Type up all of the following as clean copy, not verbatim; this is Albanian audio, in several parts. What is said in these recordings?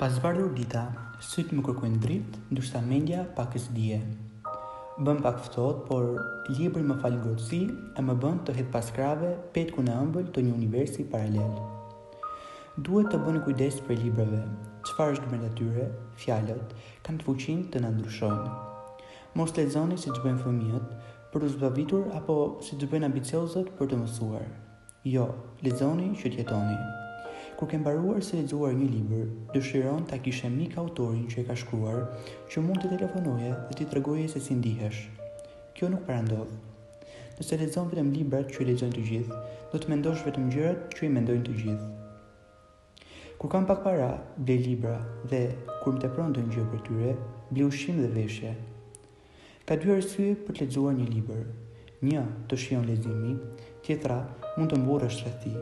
Ka zbardhur dita, syt më kërkojnë dritë, ndërsa mendja pakës dije. Bën pak ftohtë, por libri më fal ngrohtësi e më bën të hedh pas krave petkun e ëmbël të një universi paralel. Duhet të bëni kujdes për librave. Çfarë është brenda tyre? Fjalët kanë të fuqinë të na ndryshojnë. Mos lexoni siç bëjnë fëmijët për të zbavitur apo siç bëjnë ambiciozët për të mësuar. Jo, lexoni që të jetoni. Kur ke mbaruar se lexuar një libër, dëshiron ta kishe mik autorin që e ka shkruar, që mund të telefonoje dhe t'i tregoje se si ndihesh. Kjo nuk parandodh. Nëse lexon vetëm librat që i lexojnë të gjithë, do të mendosh vetëm gjërat që i mendojnë të gjithë. Kur kam pak para, blej libra dhe kur më tepron ndonjë gjë për tyre, blej ushqim dhe veshje. Ka dy arsye për të lexuar një libër. Një, të shijon leximi, tjetra, mund të mburrësh rreth tij.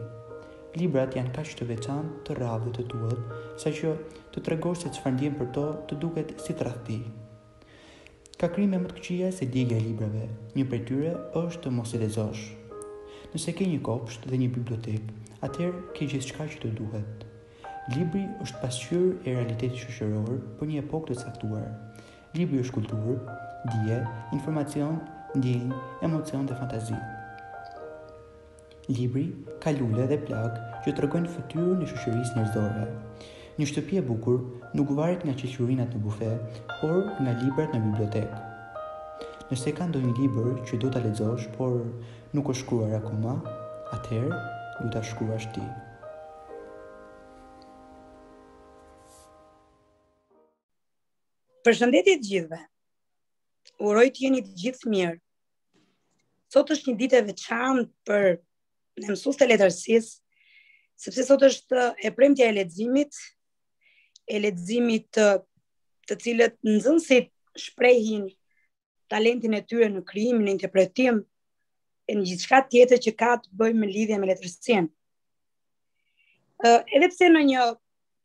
Librat janë kaq të veçantë, të rrallë dhe të tuat, saqë të tregosh se çfarë ndjen për to të duket si tradhti. Ka krime më të këqija se djegja e librave. Një prej tyre është të mos i lexosh. Nëse ke një kopsht dhe një bibliotekë, atëherë ke gjithçka që të duhet. Libri është pasqyrë e realitetit shoqëror për një epokë të caktuar. Libri është kulturë, dije, informacion, ndjenjë, emocion dhe fantazi. Libri ka lule dhe plak që tregojnë fytyrën e shoqërisë njerëzore. Një shtëpi e bukur nuk varet nga qequrinat në bufe, por nga librat në bibliotekë. Nëse ka ndonjë libër që do ta lexosh, por nuk është shkruar akoma, atëherë do ta shkruash ti. Përshëndetje të gjithëve. Uroj të jeni të gjithë mirë. Sot është një ditë e veçantë për ne mësues të letërsisë, sepse sot është e premtja e leximit të cilët nxënësit shprehin talentin e tyre në krijim, në interpretim e në gjithçka tjetër që ka të bëjë me lidhje me letërsinë. Edhe pse në një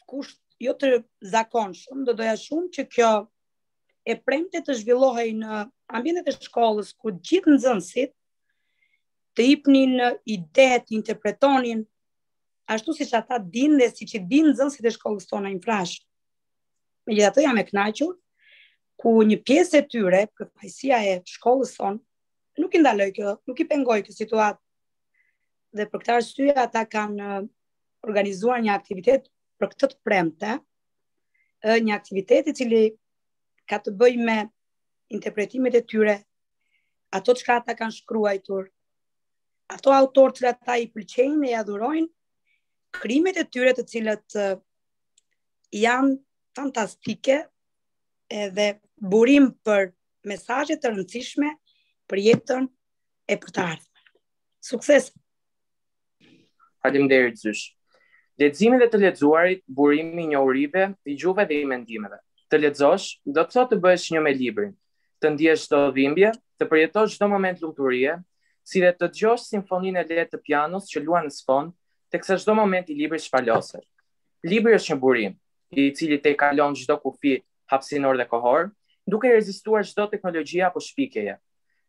kusht jo të zakonshëm, do doja shumë që kjo e premte të zhvillohej në ambientet e shkollës ku gjithë nxënësit të jepnin ide, të interpretonin ashtu siç ata dinë dhe siç i dinë nxënësit e shkollës tona infrash. Megjithatë jam e kënaqur ku një pjesë e tyre, përfaqësia e shkollës tonë, nuk i ndaloi kjo, nuk i pengoi kjo situatë. Dhe për këtë arsye ata kanë organizuar një aktivitet për këtë të premte, një aktivitet i cili ka të bëjë me interpretimet e tyre, ato çka ata kanë shkruar, ato autorë që ata i pëlqejnë e adhurojnë, krimet e tyre të cilët janë fantastike edhe burim për mesazhe të rëndësishme për jetën e për të ardhmen. Sukses! Faleminderit Zysh. Leximi dhe të lexuarit, burimi i njohurive, i gjuhëve dhe i mendimeve. Të lexosh do të thotë të bëhesh një me librin, të ndjesh çdo dhimbje, të përjetosh çdo moment lumturie, si dhe të dëgjosh simfoninë e lehtë të pianos që luan në sfond, teksa çdo moment i librit shpaloset. Libri është një burim, i cili te kalon çdo kufi hapësinor dhe kohor, duke rezistuar çdo teknologji apo shpikjeje.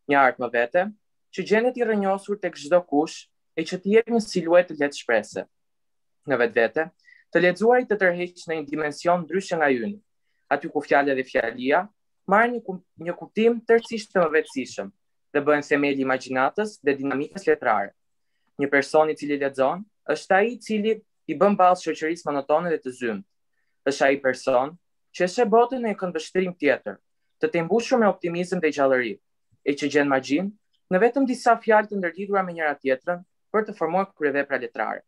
Një art më vete, që gjendet i rrënjosur tek çdo kush e që të jep një siluetë lehtë shprese. Në vetvete, të lexuarit të tërheq në një dimension ndryshe nga yni, aty ku fjala dhe fjalia marrin një kuptim tërësisht të mëvetësishëm dhe bëhen themeli i imagjinatës dhe dinamikës letrare. Një person i cili lexon është ai i cili i bën ballë shoqërisë monotone dhe të zymt. Është ai person që e sheh botën në një këndvështrim tjetër, të mbushur me optimizëm dhe gjallëri, e që gjen magjin në vetëm disa fjalë të ndërlidhura me njëra tjetrën për të formuar kryevepra letrare.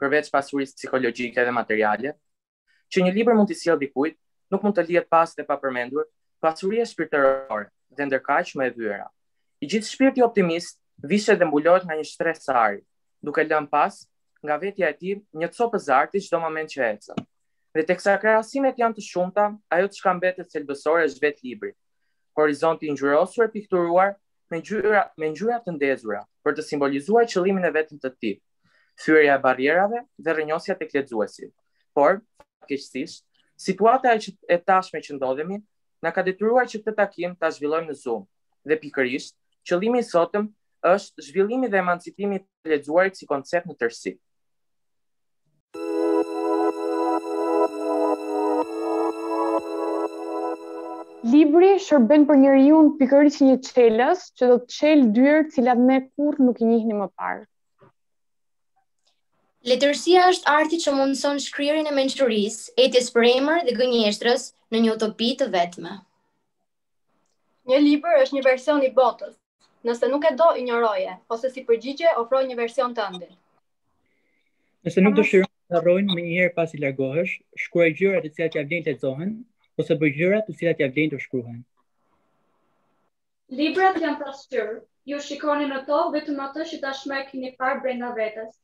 Përveç pasurisë psikologjike dhe materiale, që një libër mund t'i sjellë dikujt, nuk mund të lihet pas dhe pa përmendur pasuria shpirtërore dhe ndërkaq më e vëra. I gjithë shpirti optimist vishet dhe mbulohet nga një shtres ari, duke lënë pas nga vetja e tij një copë zarti çdo moment që ecën. Dhe teksa krahasimet janë të shumta, ajo çka mbetet thelbësore është vetë libri. Horizonti i ngjyrosur e pikturuar me ngjyra të ndezura për të simbolizuar qëllimin e vetëm të tij, thyrja e barrierave dhe rrënjosja tek lexuesi. Por, keqësisht, situata e tashme që ndodhemi na ka detyruar që këtë takim ta zhvillojmë në Zoom. Dhe pikërisht, qëllimi i sotëm është zhvillimi dhe emancipimi i lexuarit si koncept në tërësi. Libri shërben për njeriu pikërisht një çelës që do të çelë dyer të cilat ne kurrë nuk i njihnim më parë. Letërsia është arti që mundëson shkrirjen e mençurisë, etjes për emër dhe gënjeshtrës në një utopi të vetme. Një libër është një version i botës. Nëse nuk e do, injoroje, ose si përgjigje ofroj një version tënd. Nëse nuk dëshiron të harrojnë më njëherë pas i largohesh, shkruaj gjërat të cilat ja vlen të lexohen ose bëj gjërat të cilat ja vlen të shkruhen. Librat janë pasqyrë. Ju shikoni në to vetëm atë që tashmë e keni parë brenda vetes.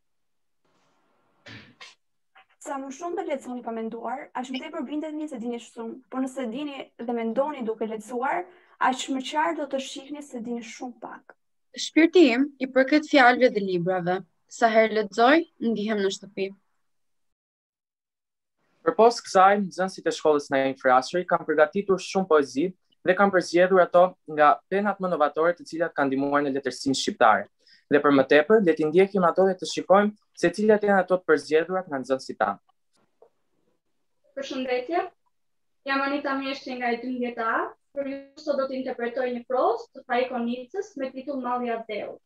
Sa më shumë të lexoni pa menduar, aq më tepër bindeni se dini shumë, por nëse dini dhe mendoni duke lexuar, aq më qartë do të shihni se dini shumë pak. Shpirti im i përket fjalëve dhe librave. Sa herë lexoj, ndihem në shtëpi. Përpos kësaj, nxënësit e shkollës në Frashëri kanë përgatitur shumë poezi dhe kanë përzgjedhur ato nga penat më novatore të cilat kanë ndihmuar në letërsinë shqiptare. Dhe për më tepër, le të ndjekim ato dhe të shikojmë se cilat janë ato të përzgjedhurat nga nxënësit tanë. Përshëndetje. Jam Anita Mjeshti nga e 12A. Për ju sot do të interpretoj një prozë të Paikonicës me titull Malli i Dheut.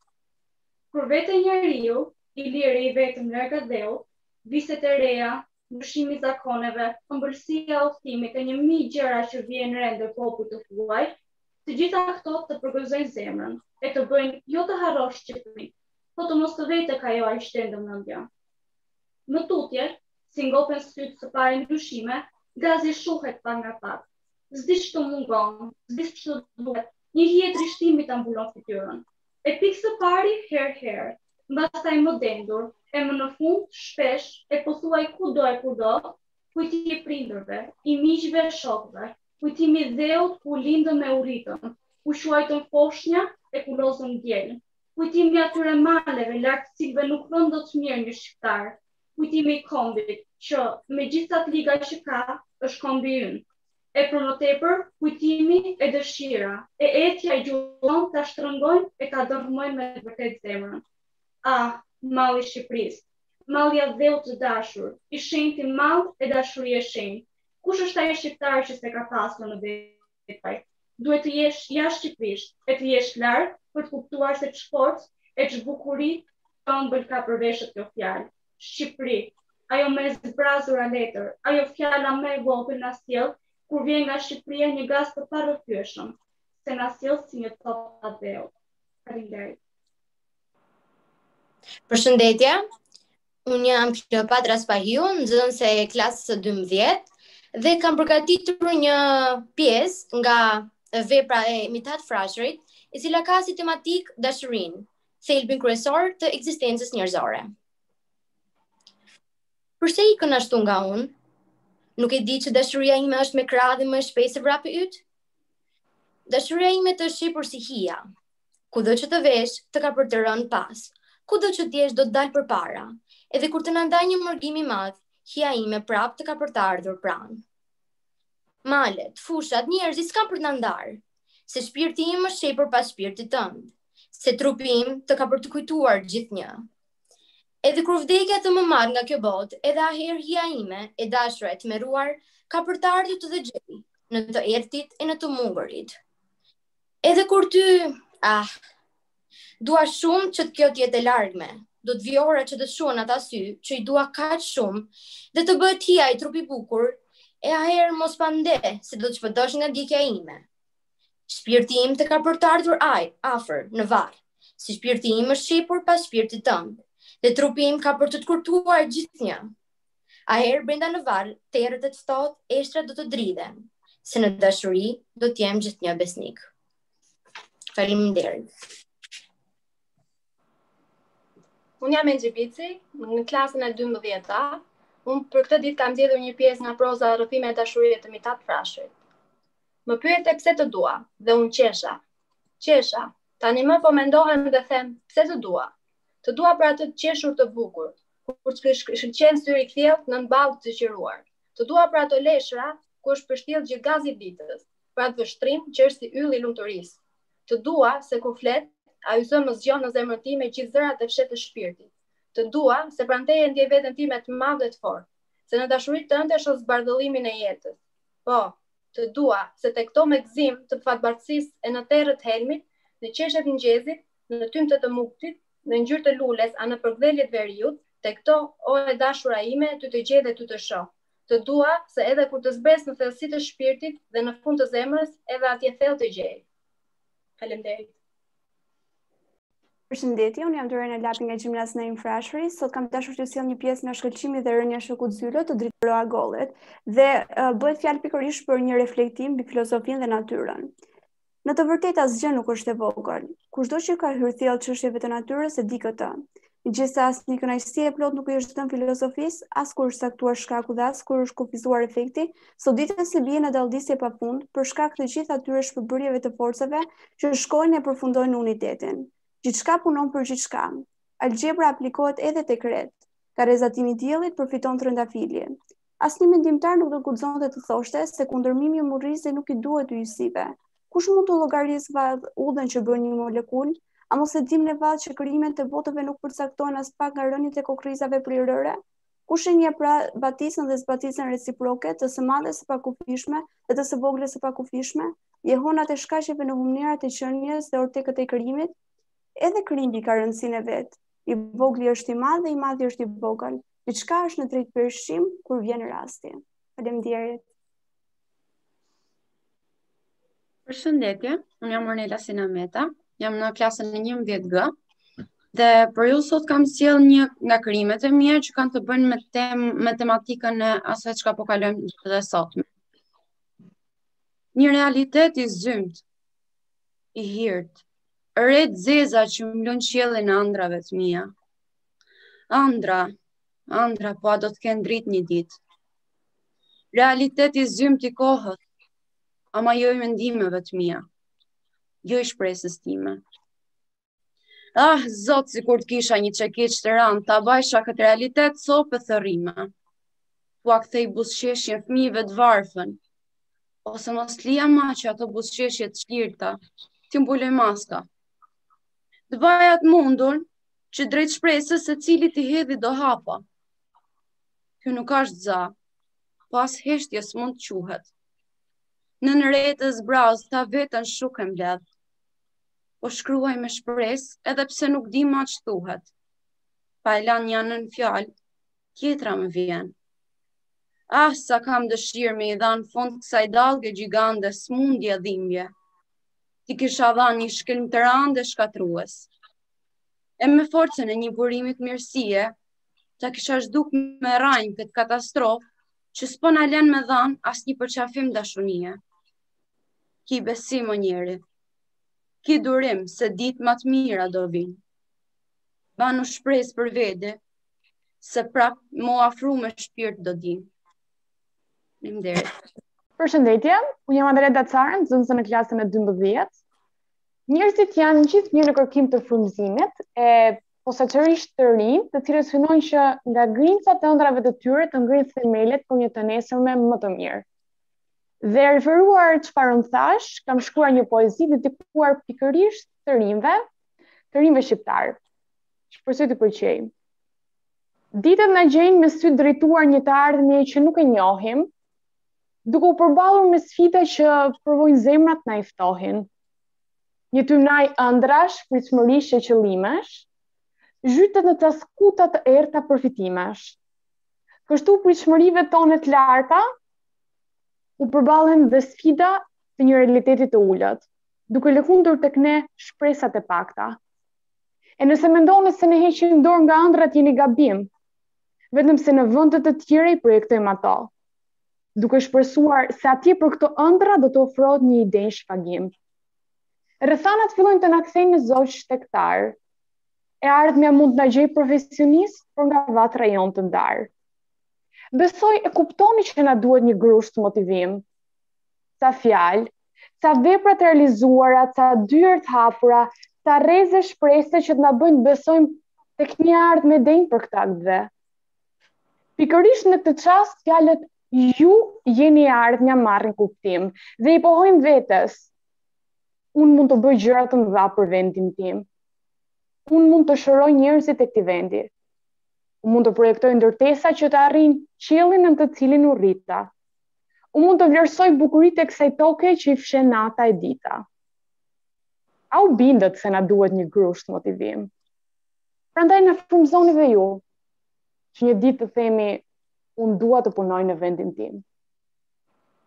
Kur vete njeriu, i lirë i vetëm larg dheut, viset e reja, ndryshimi i zakoneve, ëmbëlsia e udhëtimit e 1000 gjëra që vijnë re ndër popujt të huaj, të gjitha këto të përgëzojnë zemrën e të bëjnë jo të harrosh Shqipërinë, po të mos të vete ka ajo ai shtendë mendja. Në tutje, si ngopen sytë së pari ndryshime, gazi shuhet pa nga pak. S'di ç'të mungon, s'di ç'të duhet, një hije trishtimi ta mbulon fytyrën. E pikë së pari herë, mbastaj më dendur, e më në fund shpesh e pothuaj kudo, kujtimi i prindërve, i miqve, shokëve, kujtimi i dheut ku lindëm e urritëm, ku quajtëm foshnja e ku lozëm diel, kujtimi atyre maleve larg cilëve nuk vën dot mirë një shqiptar, kujtimi i kombit që me gjithë atë liga që ka, është kombi ynë. E për më tepër, kujtimi e dëshira, e etja i gjullon ta shtrëngojnë e ta dërmojnë me vërtet zemrën. Ah, malli i Shqipërisë, malli i dheut të dashur, i shenjti mall e dashuria e shenjtë. Kush është ai shqiptar që s'e ka pasur në vetë? Duhet të jesh jashtë Shqipërisë, e të jesh larg për të kuptuar se ç'forcë e ç'bukuri ka ëmbël ka përveshët kjo fjalë. Shqipëri, ajo me zbrazura letër, ajo fjala më e vogël na sjell kur vjen nga Shqipëria një gaz të parrëfyeshëm, se na sjell si një top të dheut. Faleminderit. Përshëndetje, unë jam Kleopatra Spahiu, nxënëse e klasës së 12 dhe kam përgatitur një pjesë nga vepra e Mithat Frashërit, e cila ka si tematik dashurinë, thelbin kryesor të ekzistencës njerëzore. Përse ikën ashtu nga unë? Nuk e di që dashuria ime është me krah dhe më e shpejtë se vrapi yt? Dashuria ime të shqipur si hija. Kudo që të vesh, të ka për të rënë pas. Kudo që t'jesh do të dalë përpara. Edhe kur të na ndaj një mërgim i madh, hija ime prap të ka për të ardhur pranë. Malet, fushat, njerëzit s'kan për të na ndarë. Se shpirti im është shepur pas shpirtit tënd. Se trupi im të ka për të kujtuar gjithnjë. Edhe kur vdekja të më marrë nga kjo botë, edhe aherë hija ime, e dashura e tmeruar, ka për të ardhur të dëgjoj, në të errtit e në të mungurit. Edhe kur ty, dua shumë që kjo t'jetë e largme, do të vi ora që të shuan ata sy, që i dua kaq shumë, dhe të bëhet hija i trupi bukur, e aherë mos pande, se do të shpëtosh nga ndjekja ime. Shpirti im të ka për të ardhur afër, në varr, si shpirti im është shepur pas shpirtit tënd. Dhe trupi im ka për të kurtuar gjithnjë. Aherë brenda në varr, terrët e të ftohtë, eshtrat do të dridhen, se në dashuri do të jem gjithnjë besnik. Faleminderit. Unë jam Engjibici, në klasën e 12A. Unë për këtë ditë kam zgjedhur një pjesë nga proza Rrëfime e dashurisë të Mithat Frashërit. Më pyete pse të dua, dhe unë qesha. Tani më po mendohem dhe them, pse të dua? Të dua për atë të qeshur të bukur, kur të shkëlqen syri i thjellët në ballë të qiruar. Të dua për ato leshra ku është përshtill gjithë gazi i ditës, për atë vështrim që është si ylli i lumturisë. Të dua se kur flet, ai zë më zgjon në zemrën time gjithë zërat e fshetë të shpirtit. Të dua se prandaj e ndjej veten time të madhe dhe të fortë, se në dashurinë tënde shoh zbardhëllimin e jetës. Po, të dua se tek këto me gëzim të fatbartësisë e në terrët helmit, në qeshet ngjezit, në tymtet të muktit, në ngjyrë të lules, a në përkdheljet veriut, tek këto, o e dashura ime, ty të gjej dhe ty të shoh. Të dua se edhe kur të zbres në thellësi të shpirtit dhe në fund të zemrës, edhe atje thellë të gjej. Faleminderit. Përshëndetje, unë jam Dorena Lapi nga Gjimnazia Naim Frashëri. Sot kam dashur të sjell një pjesë nga shkëlqimi dhe rënia e shokut Zylo të drejtoa Gollet dhe bëhet fjalë pikërisht për një reflektim mbi filozofinë dhe natyrën. Në të vërtetë asgjë nuk është e vogël. Kushdo që ka hyrë thellë çështjeve të natyrës e di këtë. Megjithëse asnjë kënaqësi e plot nuk i është dhënë filozofisë, as kur është saktuar shkaku dhe as kur është kufizuar efekti, sot ditën si bie në dalldisje pafund për shkak të gjithë atyre shpërbërjeve të forcave që shkojnë e përfundojnë unitetin. Gjithçka punon për gjithçka. Algebra aplikohet edhe tek ret. Karrezatimi i diellit përfiton trëndafili. Asnjë mendimtar nuk do guxonte të thoshte se kundërmimi murrizi nuk i duhet yjsive. Kush mund të llogarisë udhën që bën një molekul, a mos e dim ne vallë që krijimet e botëve nuk përcaktohen as pak nga rënjët e kokrizave prirëre? Kush e njeh pra batisën dhe zbatisën reciproke të së madhes së pakufishme dhe të së vogles së pakufishme, jehonat e shkaqeve në humnerat e qenies dhe ortekët e krijimit? Edhe krijimi ka rëndësinë e vet. I vogli është i madh dhe i madhi është i vogël. Diçka është në drejt përshim kur vjen rasti. Faleminderit. Përshëndetje, unë jam Ornela Sinameta, jam në klasën e 11G dhe për ju sot kam sjell një nga krijimet e mia që kanë të bëjnë me tematikën e asaj çka po kalojmë dhe sot. Një realitet i zymt, i hirt, re zeza që mblon qiellin e ëndrave të mia. Ëndra, po a do të kenë dritë një ditë. Realitet i zymt i kohës, ama jo i mendimeve të mia, jo i shpresës time. Zot, sikur të kisha një çekiç të rënd, ta bajsha këtë realitet sopë thërrime. Po a kthej buzëqeshjen fëmijëve të varfën, ose mos lija ma që ato buzëqeshje të çlirta, ti mbuloj maska. Të baja të mundur që drejt shpresës se cili t'i hedhi do hapa. Kjo nuk është za, po as heshtjes mund të quhet. Në retës braz ta vetën shuk e mbledh. Po shkruaj me shpresë edhe pse nuk di ma që thuhet. Pa e lan një anën fjalë, tjetra më vjen. Sa kam dëshirë me i dhanë fond kësaj dallgë gjigande smundje dhimbje. Ti kisha dhanë një shkelm të rëndë e shkatrues. E me forcën e një burimit mirësie, ta kisha zhduk me rajnë këtë katastrofë që s'po na lën me dhanë as një përqafim dashunie. Ki besim o njeri, ki durim se ditë më të mira do vinë. Banu shpresë për vete, se prap mo afru me shpirt do din. Faleminderit. Përshëndetje, unë jam Andrea Dacarën, nxënëse në klasën e 12. Njerëzit janë gjithmonë në kërkim të frymëzimit e posaçërisht të rinj, të cilët synojnë që nga grincat e ëndrave të tyre të ngrihen themelet për një të nesërme më të mirë. Dhe referuar çfarë unë thash, kam shkruar një poezi dedikuar pikërisht të rinjve shqiptar. Shpresoj të pëlqej. Ditët na gjejnë me sy drejtuar një të ardhmje që nuk e njohim, duke u përballur me sfida që provojnë zemrat na i ftohin. Një tymnaj ëndrash, pritshmërish e qëllimesh, zhytet në ca skuta të errta përfitimesh. Kështu pritshmërive tonë të larta u përballen dhe sfida të një realiteti të ulët, duke lëkundur tek ne shpresat e pakta. E nëse mendoni se ne heqim dorë nga ëndrat, jeni gabim, vetëm se në vende të tjera i projektojmë ato, duke shpresuar se atje për këto ëndra do të ofrohet një ide shpagim. Rrethanat fillojnë të na kthejnë në zogj shtektar. E ardhmja mund të na gjejë profesionist, por nga vatra jon të ndarë. Besoj e kuptoni që na duhet një grusht motivim. Ca fjalë, ca vepra të realizuara, ca dyert hapura, ca rreze shprese që të na bëjnë besojmë tek një ardhmë denj për këtë akt. Pikërisht në këtë çast fjalët ju jeni ardhmja marrin kuptim dhe i pohojmë vetes. Unë mund të bëj gjëra të mëdha për vendin tim. Unë mund të shëroj njerëzit e këtij vendi. Unë mund të projektoj ndërtesa që të arrijnë qiellin në të cilin u rrita. Unë mund të vlerësoj bukuritë e kësaj toke që i fshen nata e dita. A u bindët se na duhet një grusht motivim? Prandaj na frymëzoni dhe ju, që një ditë të themi, unë dua të punoj në vendin tim.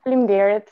Faleminderit.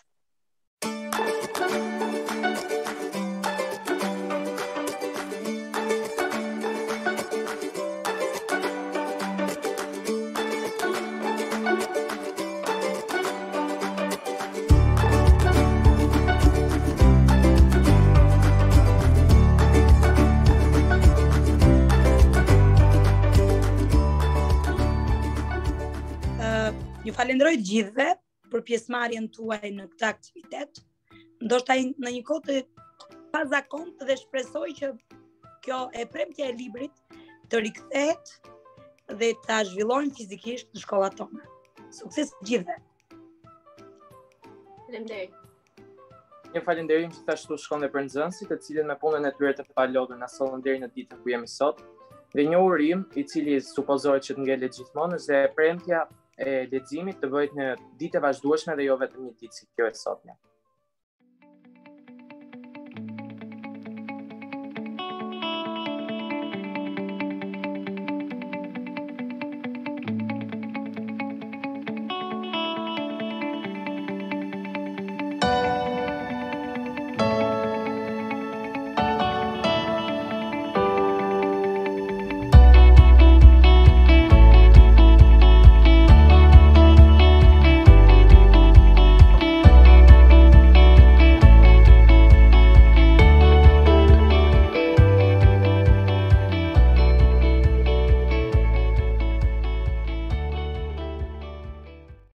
Ju falenderoj gjithëve për pjesëmarrjen tuaj në këtë aktivitet. Ndoshta në një kohë të pazakont dhe shpresoj që kjo e premtja e librit të rikthehet dhe ta zhvillojmë fizikisht në shkollat tona. Sukses gjithëve. Faleminderit. Një falenderim që ashtu shkon dhe për nxënësit, të cilët me punën e tyre të palodhur na sollën deri në ditën ku jemi sot. Dhe një urim i cili supozohet që të ngelet gjithmonë është dhe premtja e leximit të bëhet në ditë e vazhdueshme dhe jo vetëm një ditë si kjo e sotme.